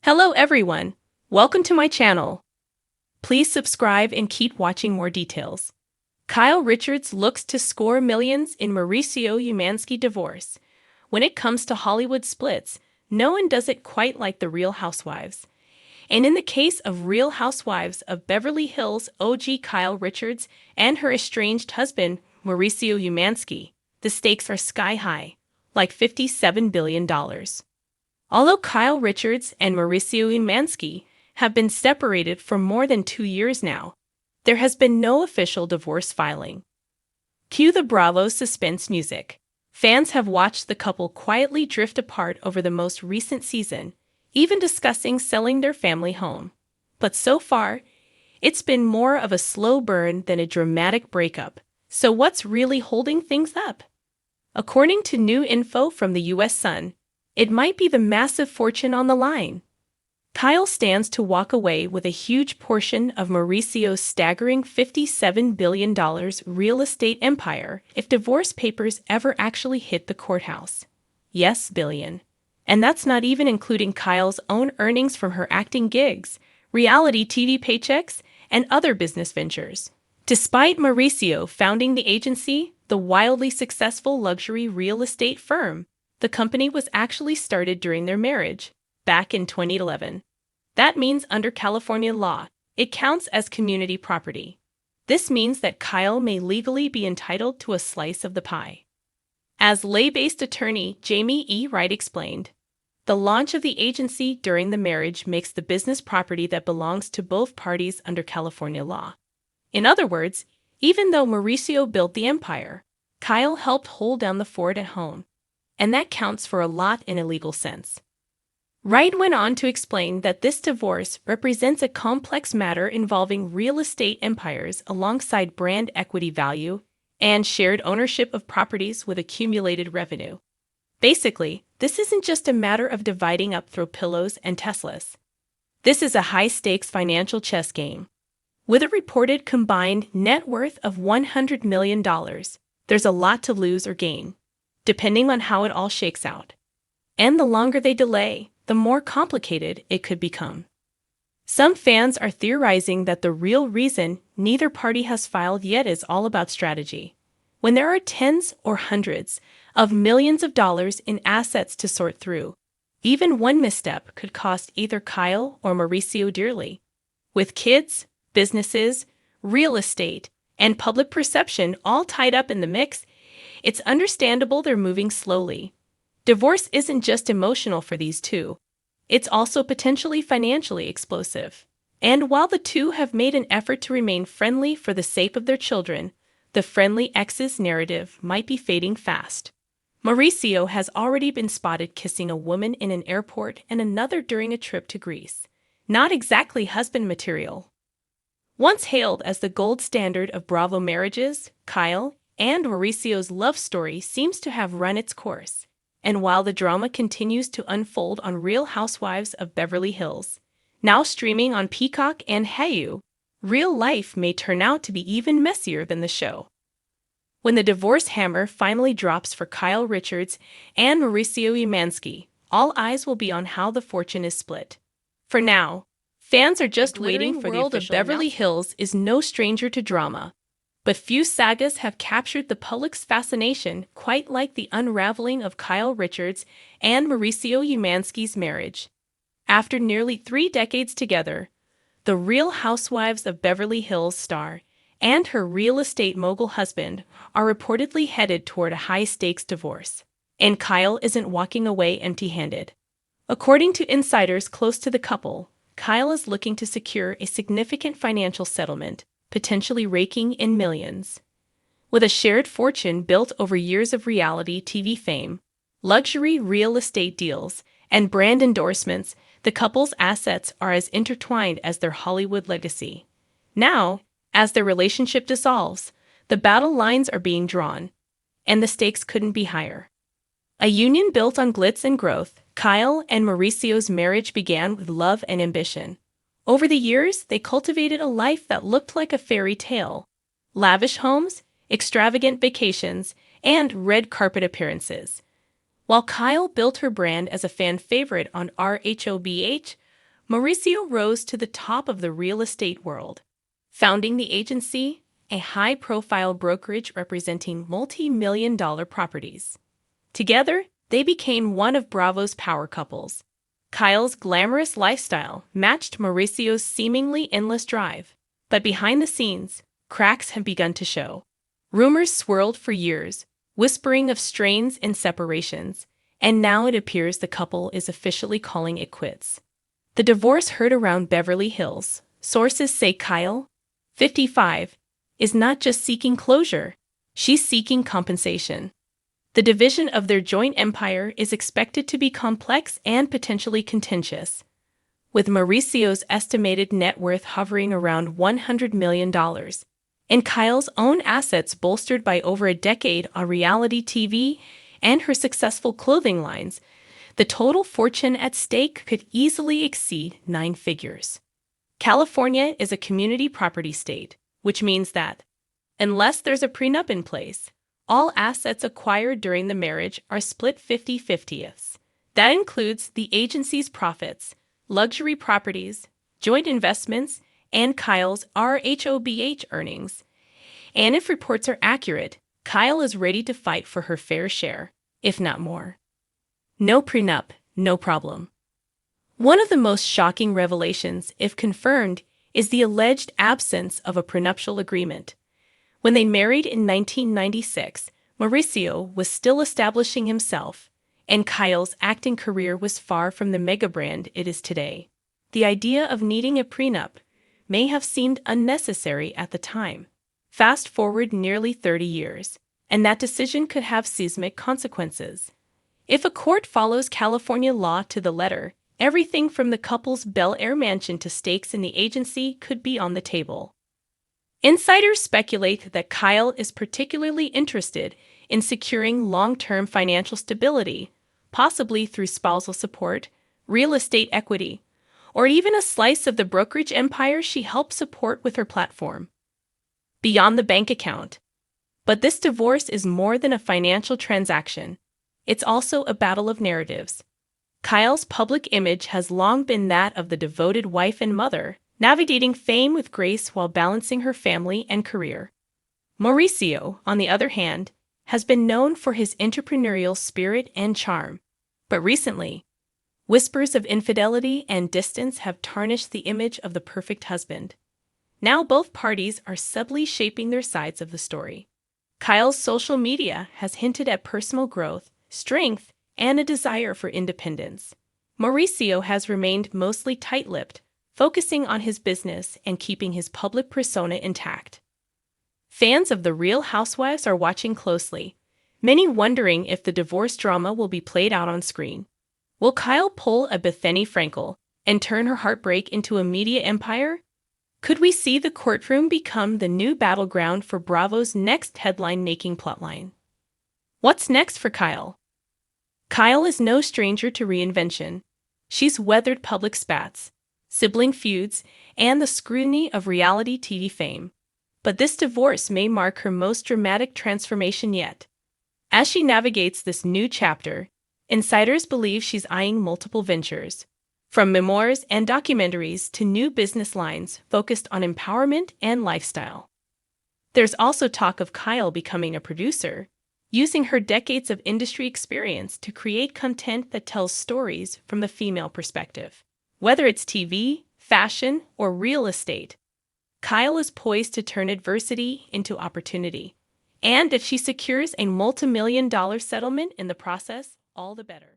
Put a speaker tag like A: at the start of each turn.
A: Hello everyone, welcome to my channel. Please subscribe and keep watching more details. Kyle Richards looks to score millions in Mauricio Umansky divorce. When it comes to Hollywood splits, no one does it quite like the Real Housewives. And in the case of Real Housewives of Beverly Hills OG Kyle Richards and her estranged husband, Mauricio Umansky, the stakes are sky high, like $57 billion. Although Kyle Richards and Mauricio Umansky have been separated for more than 2 years now, there has been no official divorce filing. Cue the Bravo suspense music. Fans have watched the couple quietly drift apart over the most recent season, even discussing selling their family home. But so far, it's been more of a slow burn than a dramatic breakup. So what's really holding things up? According to new info from the US Sun, it might be the massive fortune on the line. Kyle stands to walk away with a huge portion of Mauricio's staggering $57 billion real estate empire if divorce papers ever actually hit the courthouse. Yes, billion. And that's not even including Kyle's own earnings from her acting gigs, reality TV paychecks, and other business ventures. Despite Mauricio founding the agency, the wildly successful luxury real estate firm, the company was actually started during their marriage, back in 2011. That means under California law, it counts as community property. This means that Kyle may legally be entitled to a slice of the pie. As lay-based attorney Jamie E. Wright explained, the launch of the agency during the marriage makes the business property that belongs to both parties under California law. In other words, even though Mauricio built the empire, Kyle helped hold down the fort at home. And that counts for a lot in a legal sense. Wright went on to explain that this divorce represents a complex matter involving real estate empires alongside brand equity value and shared ownership of properties with accumulated revenue. Basically, this isn't just a matter of dividing up throw pillows and Teslas. This is a high-stakes financial chess game. With a reported combined net worth of $100 million, there's a lot to lose or gain, depending on how it all shakes out. And the longer they delay, the more complicated it could become. Some fans are theorizing that the real reason neither party has filed yet is all about strategy. When there are tens or hundreds of millions of dollars in assets to sort through, even one misstep could cost either Kyle or Mauricio dearly. With kids, businesses, real estate, and public perception all tied up in the mix, it's understandable they're moving slowly. Divorce isn't just emotional for these two. It's also potentially financially explosive. And while the two have made an effort to remain friendly for the sake of their children, the friendly exes narrative might be fading fast. Mauricio has already been spotted kissing a woman in an airport and another during a trip to Greece. Not exactly husband material. Once hailed as the gold standard of Bravo marriages, Kyle and Mauricio's love story seems to have run its course. And while the drama continues to unfold on Real Housewives of Beverly Hills, now streaming on Peacock and Hulu, real life may turn out to be even messier than the show. When the divorce hammer finally drops for Kyle Richards and Mauricio Umansky, all eyes will be on how the fortune is split. For now, fans are just waiting for the official announcement. The world of Beverly Hills is no stranger to drama. But few sagas have captured the public's fascination quite like the unraveling of Kyle Richards and Mauricio Umansky's marriage. After nearly 3 decades together, the Real Housewives of Beverly Hills star and her real estate mogul husband are reportedly headed toward a high-stakes divorce. And Kyle isn't walking away empty-handed. According to insiders close to the couple, Kyle is looking to secure a significant financial settlement, potentially raking in millions. With a shared fortune built over years of reality TV fame, luxury real estate deals, and brand endorsements, the couple's assets are as intertwined as their Hollywood legacy. Now, as their relationship dissolves, the battle lines are being drawn, and the stakes couldn't be higher. A union built on glitz and growth, Kyle and Mauricio's marriage began with love and ambition. Over the years, they cultivated a life that looked like a fairy tale. Lavish homes, extravagant vacations, and red carpet appearances. While Kyle built her brand as a fan favorite on RHOBH, Mauricio rose to the top of the real estate world, founding the agency, a high-profile brokerage representing multi-million-dollar properties. Together, they became one of Bravo's power couples. Kyle's glamorous lifestyle matched Mauricio's seemingly endless drive, but behind the scenes, cracks have begun to show. Rumors swirled for years, whispering of strains and separations, and now it appears the couple is officially calling it quits. The divorce heard around Beverly Hills. Sources say Kyle, 55, is not just seeking closure, she's seeking compensation. The division of their joint empire is expected to be complex and potentially contentious, with Mauricio's estimated net worth hovering around $100 million, and Kyle's own assets bolstered by over a decade on reality TV and her successful clothing lines. The total fortune at stake could easily exceed 9 figures. California is a community property state, which means that, unless there's a prenup in place, all assets acquired during the marriage are split 50-50. That includes the agency's profits, luxury properties, joint investments, and Kyle's RHOBH earnings. And if reports are accurate, Kyle is ready to fight for her fair share, if not more. No prenup, no problem. One of the most shocking revelations, if confirmed, is the alleged absence of a prenuptial agreement. When they married in 1996, Mauricio was still establishing himself, and Kyle's acting career was far from the mega brand it is today. The idea of needing a prenup may have seemed unnecessary at the time. Fast forward nearly 30 years, and that decision could have seismic consequences. If a court follows California law to the letter, everything from the couple's Bel Air mansion to stakes in the agency could be on the table. Insiders speculate that Kyle is particularly interested in securing long-term financial stability, possibly through spousal support, real estate equity, or even a slice of the brokerage empire she helped support with her platform. Beyond the bank account. But this divorce is more than a financial transaction. It's also a battle of narratives. Kyle's public image has long been that of the devoted wife and mother, navigating fame with grace while balancing her family and career. Mauricio, on the other hand, has been known for his entrepreneurial spirit and charm. But recently, whispers of infidelity and distance have tarnished the image of the perfect husband. Now both parties are subtly shaping their sides of the story. Kyle's social media has hinted at personal growth, strength, and a desire for independence. Mauricio has remained mostly tight-lipped, focusing on his business and keeping his public persona intact. Fans of The Real Housewives are watching closely, many wondering if the divorce drama will be played out on screen. Will Kyle pull a Bethany Frankel and turn her heartbreak into a media empire? Could we see the courtroom become the new battleground for Bravo's next headline-making plotline? What's next for Kyle? Kyle is no stranger to reinvention. She's weathered public spats, sibling feuds, and the scrutiny of reality TV fame. But this divorce may mark her most dramatic transformation yet. As she navigates this new chapter, insiders believe she's eyeing multiple ventures, from memoirs and documentaries to new business lines focused on empowerment and lifestyle. There's also talk of Kyle becoming a producer, using her decades of industry experience to create content that tells stories from the female perspective. Whether it's TV, fashion, or real estate, Kyle is poised to turn adversity into opportunity. And if she secures a multi-million-dollar settlement in the process, all the better.